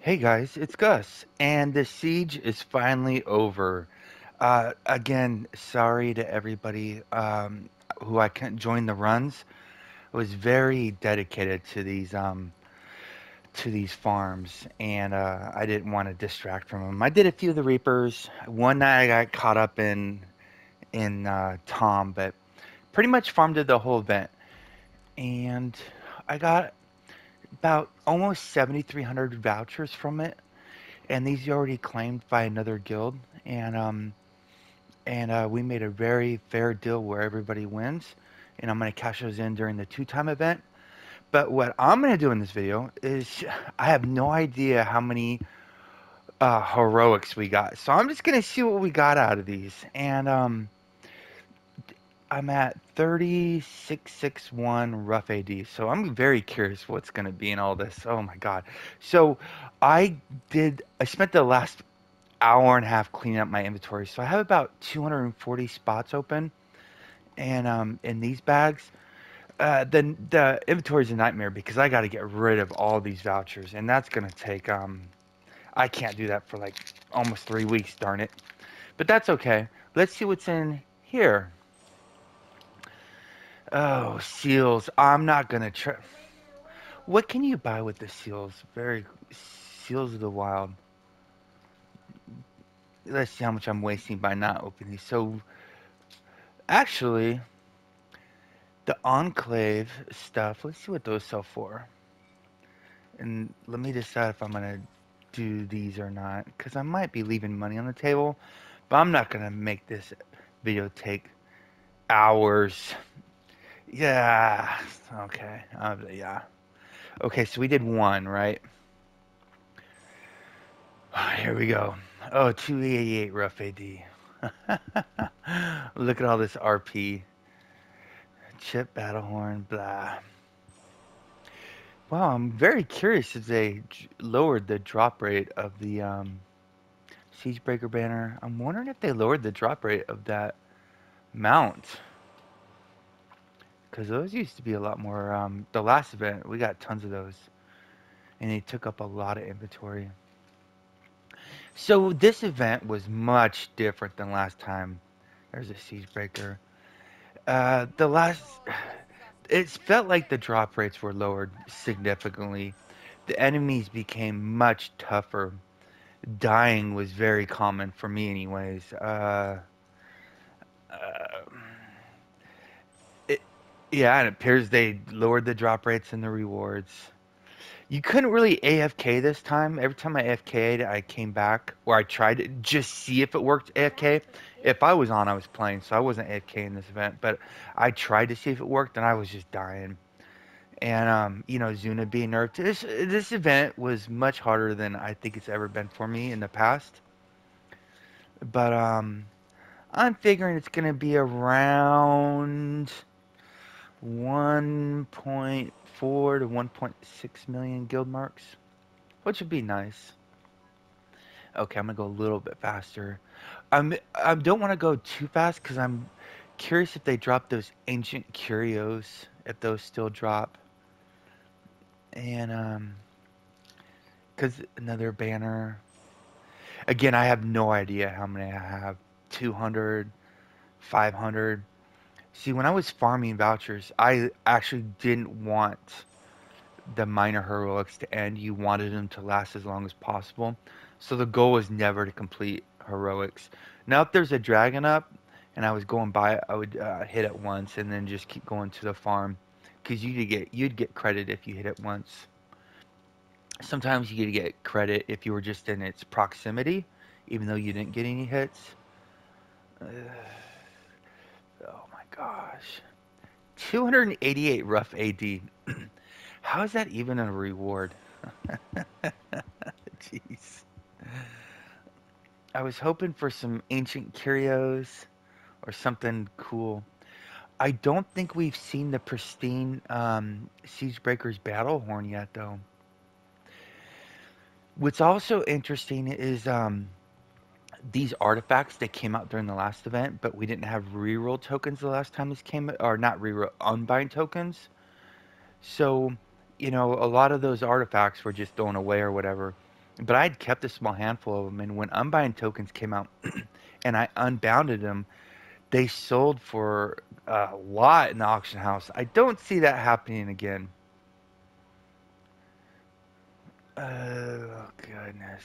Hey guys, it's Gus, and the siege is finally over. Again, sorry to everybody who I couldn't join the runs. I was very dedicated to these farms, and I didn't want to distract from them. I did a few of the reapers. One night I got caught up in Tom, but pretty much farmed the whole event, and I got about almost 7,300 vouchers from it, and these are already claimed by another guild, and we made a very fair deal where everybody wins, and I'm going to cash those in during the two-time event. But what I'm going to do in this video is I have no idea how many heroics we got, so I'm just going to see what we got out of these, and I'm at 3661 rough AD, so I'm very curious what's going to be in all this. Oh my god. So I spent the last hour and a half cleaning up my inventory. So I have about 240 spots open, and in these bags, the inventory is a nightmare because I got to get rid of all these vouchers, and that's gonna take I can't do that for like almost 3 weeks, darn it. But that's okay. Let's see what's in here. Oh, seals. I'm not gonna try. What can you buy with the seals? Very seals of the wild. Let's see how much I'm wasting by not opening these. So actually, the Enclave stuff, let's see what those sell for. And let me decide if I'm going to do these or not. Because I might be leaving money on the table. But I'm not going to make this video take hours. Yeah. Okay. Yeah. Okay, so we did one, right? Here we go. Oh, 288 rough AD. Look at all this RP. Chip, Battlehorn, blah. Wow, I'm very curious if they lowered the drop rate of the Siegebreaker banner. I'm wondering if they lowered the drop rate of that mount. Because those used to be a lot more. The last event, we got tons of those. And they took up a lot of inventory. So this event was much different than last time. There's a Siegebreaker. The last. It felt like the drop rates were lowered significantly. The enemies became much tougher. Dying was very common for me, anyways. Uh, it, yeah, and it appears they lowered the drop rates and the rewards. You couldn't really AFK this time. Every time I AFK'd, I came back, or I tried to just see if it worked AFK. If I was on, I was playing, so I wasn't AFK in this event, but I tried to see if it worked, and I was just dying. And Zuna being nerfed. This event was much harder than I think it's ever been for me in the past. But I'm figuring it's gonna be around 1.4 to 1.6 million guild marks, which would be nice. Okay, I'm gonna go a little bit faster. I don't want to go too fast because I'm curious if they drop those ancient curios, if those still drop. And because another banner. Again, I have no idea how many I have. 200, 500. See, when I was farming vouchers, I actually didn't want the minor heroics to end. You wanted them to last as long as possible. So the goal was never to complete heroics. Now, if there's a dragon up and I was going by it, I would hit it once and then just keep going to the farm. Because you'd get credit if you hit it once. Sometimes you get credit if you were just in its proximity, even though you didn't get any hits. Oh my gosh. 288 rough AD. How is that even a reward? Jeez. I was hoping for some ancient curios or something cool. I don't think we've seen the pristine Siegebreaker's battle horn yet, though. What's also interesting is these artifacts that came out during the last event, but we didn't have reroll tokens the last time this came, or not reroll, unbind tokens. So, a lot of those artifacts were just thrown away or whatever. But I had kept a small handful of them, and when Unbind tokens came out and I unbounded them, they sold for a lot in the auction house. I don't see that happening again. Oh, goodness.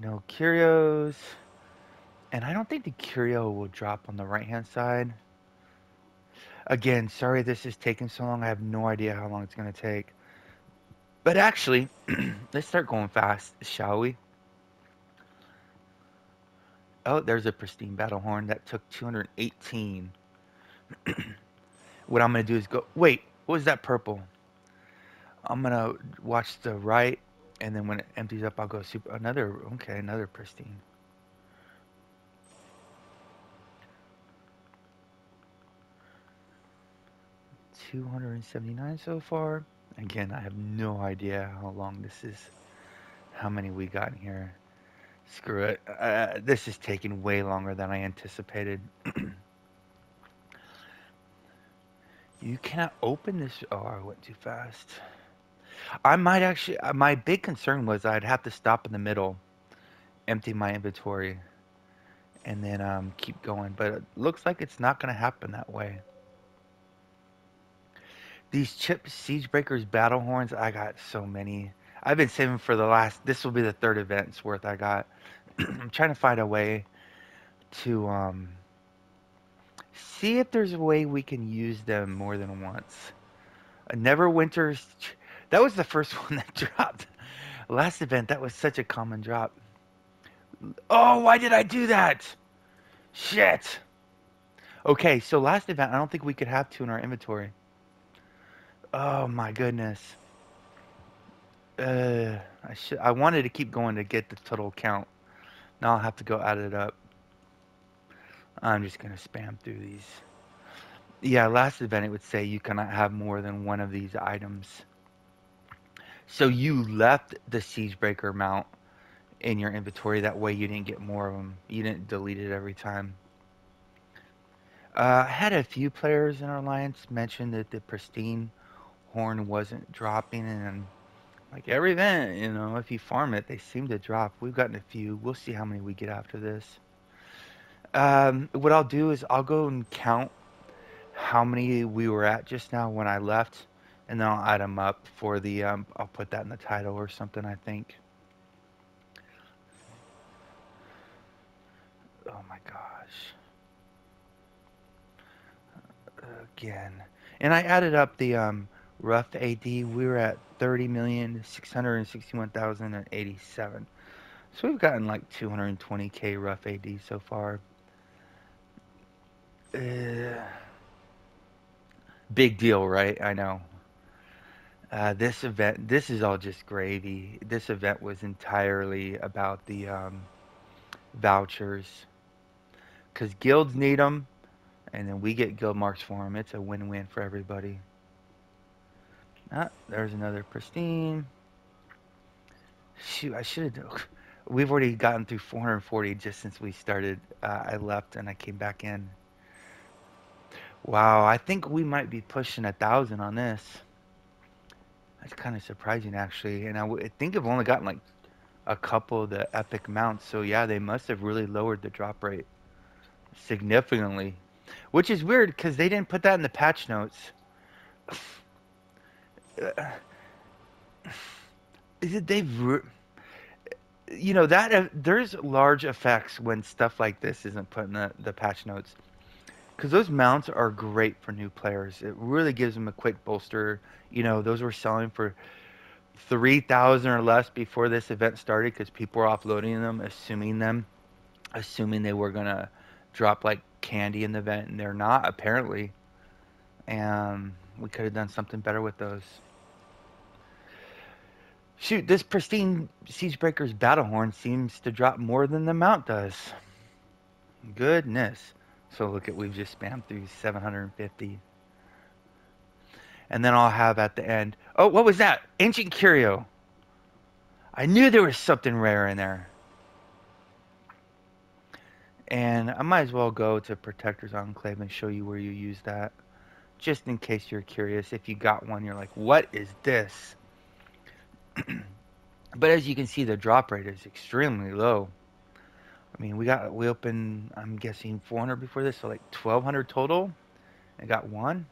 No curios. And I don't think the curio will drop on the right-hand side. Again, sorry this is taking so long. I have no idea how long it's going to take. But actually, let's start going fast, shall we? Oh, there's a pristine battle horn that took 218. What I'm going to do is go. Wait, what was that purple? I'm going to watch the right, and then when it empties up, I'll go super. Another, okay, another pristine. 279 so far. Again, I have no idea how long this is. How many we got in here? Screw it. This is taking way longer than I anticipated. You cannot open this. Oh, I went too fast. I might actually. My big concern was I'd have to stop in the middle, empty my inventory, and then keep going. But it looks like it's not going to happen that way. These chip siege breakers battle horns. I got so many. I've been saving for the last. This will be the third event's worth I got. I'm trying to find a way to see if there's a way we can use them more than once. Neverwinter's. That was the first one that dropped. Last event, that was such a common drop. Oh, why did I do that? Shit. Okay, so last event, I don't think we could have two in our inventory. Oh my goodness. I wanted to keep going to get the total count. Now I'll have to go add it up. I'm just gonna spam through these. Yeah, last event it would say you cannot have more than one of these items. So you left the Siegebreaker mount in your inventory. That way you didn't get more of them. You didn't delete it every time. I had a few players in our alliance mention that the pristine horn wasn't dropping, and like every event, if you farm it, they seem to drop. We've gotten a few. We'll see how many we get after this. What I'll do is I'll go and count how many we were at just now when I left, and then I'll add them up for the. I'll put that in the title or something. I think. Oh my gosh. Again. And I added up the rough AD. We were at 30,661,087. So we've gotten like 220k rough AD so far. Big deal, right? I know. This event, this is all just gravy. This event was entirely about the vouchers. Because guilds need them, and then we get guild marks for them. It's a win-win for everybody. Ah, there's another pristine. Shoot, I should have. We've already gotten through 440 just since we started. I left and I came back in. Wow, I think we might be pushing 1,000 on this. That's kind of surprising, actually. And I think I've only gotten like a couple of the epic mounts. So yeah, they must have really lowered the drop rate significantly, which is weird because they didn't put that in the patch notes. They've that there's large effects when stuff like this isn't put in the patch notes, because those mounts are great for new players. It really gives them a quick bolster. Those were selling for 3,000 or less before this event started because people were offloading them, assuming they were gonna drop like candy in the event, and they're not apparently. And we could have done something better with those. Shoot, this pristine Siegebreaker's battle horn seems to drop more than the mount does. Goodness. So look at, we've just spammed through 750. And then I'll have at the end. Oh, what was that? Ancient Curio. I knew there was something rare in there. And I might as well go to Protector's Enclave and show you where you use that. Just in case you're curious. If you got one, you're like, what is this? But as you can see, the drop rate is extremely low. I mean, we opened, I'm guessing 400 before this, so like 1,200 total. I got one.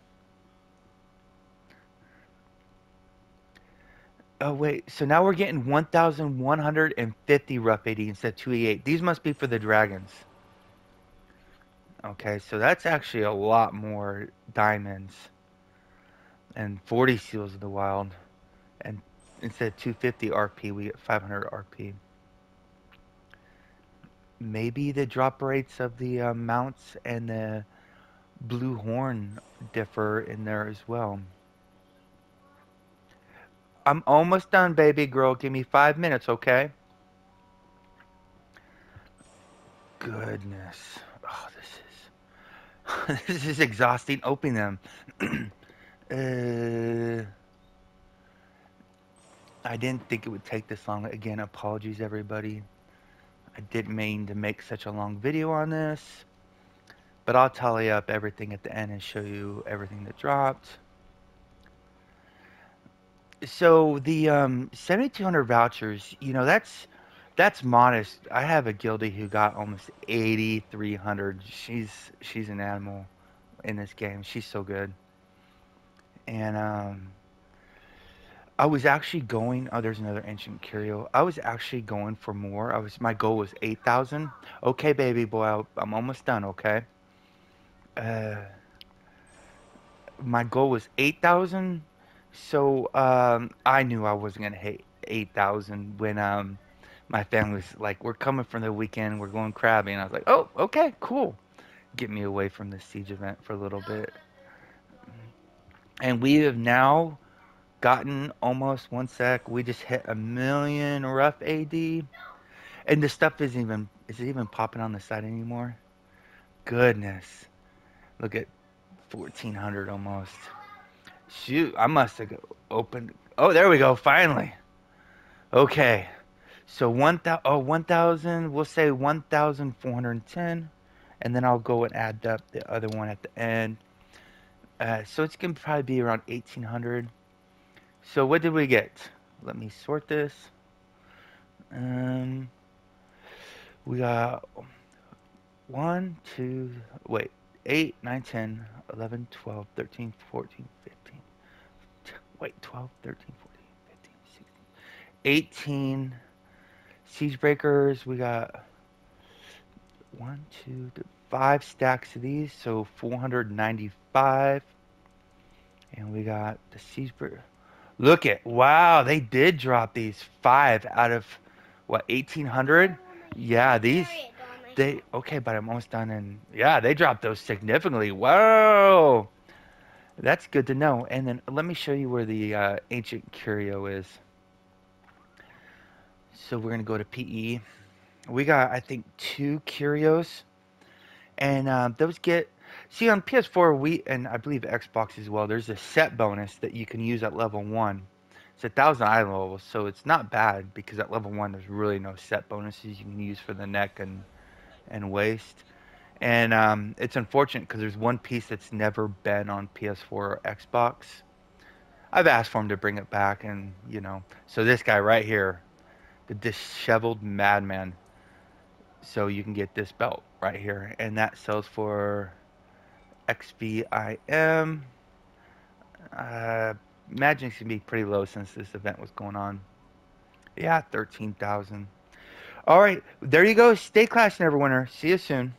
Oh wait, so now we're getting 1,150 rough 80 instead of 288. These must be for the dragons. Okay, so that's actually a lot more diamonds and 40 seals of the wild. And instead of 250 RP, we get 500 RP. Maybe the drop rates of the mounts and the blue horn differ in there as well. I'm almost done, baby girl. Give me 5 minutes, okay? Goodness. Oh, this is exhausting. Opening them. uh, I didn't think it would take this long. Again, apologies, everybody. I didn't mean to make such a long video on this, but I'll tally up everything at the end and show you everything that dropped. So the 7,200 vouchers, that's modest. I have a guildie who got almost 8,300. She's an animal in this game. She's so good. And I was actually going. Oh, there's another ancient curio. I was actually going for more. My goal was 8,000. Okay, baby boy, I'm almost done. Okay. Uh, my goal was 8,000. So I knew I wasn't gonna hit 8,000 when my family was like, "We're coming from the weekend. We're going crabbing." I was like, "Oh, okay, cool. Get me away from the siege event for a little bit." And we have now gotten almost one sec. We just hit a million rough AD, and the stuff is it even popping on the side anymore? Goodness, look at 1,400 almost. Shoot, I must have opened. Oh, there we go. Finally. Okay. So 1,000. We'll say 1,410, and then I'll go and add up the other one at the end. So it's gonna probably be around 1,800. So what did we get? Let me sort this. Um, we got 1, 2, wait, 8, 9, 10, 11, 12, 13, 14, 15. Wait, 12, 13, 14, 15, 16, 18 siege breakers. We got 1, 2, 5 stacks of these, so 495. And we got the siege breaker. Look at, wow, they did drop these 5 out of what, 1,800? Yeah, these okay, but I'm almost done, and yeah, they dropped those significantly. Whoa, that's good to know. And then let me show you where the ancient curio is. So we're gonna go to PE. We got, I think, 2 curios, and those get. See, on PS4, and I believe Xbox as well, there's a set bonus that you can use at level 1. It's 1,000 eye levels, so it's not bad because at level 1 there's really no set bonuses you can use for the neck and waist. And it's unfortunate because there's one piece that's never been on PS4 or Xbox. I've asked for him to bring it back, and so this guy right here, the disheveled madman. So you can get this belt right here, and that sells for XVIM. Imagine it's gonna be pretty low since this event was going on. Yeah, 13,000. All right, there you go. Stay class, Neverwinter. See you soon.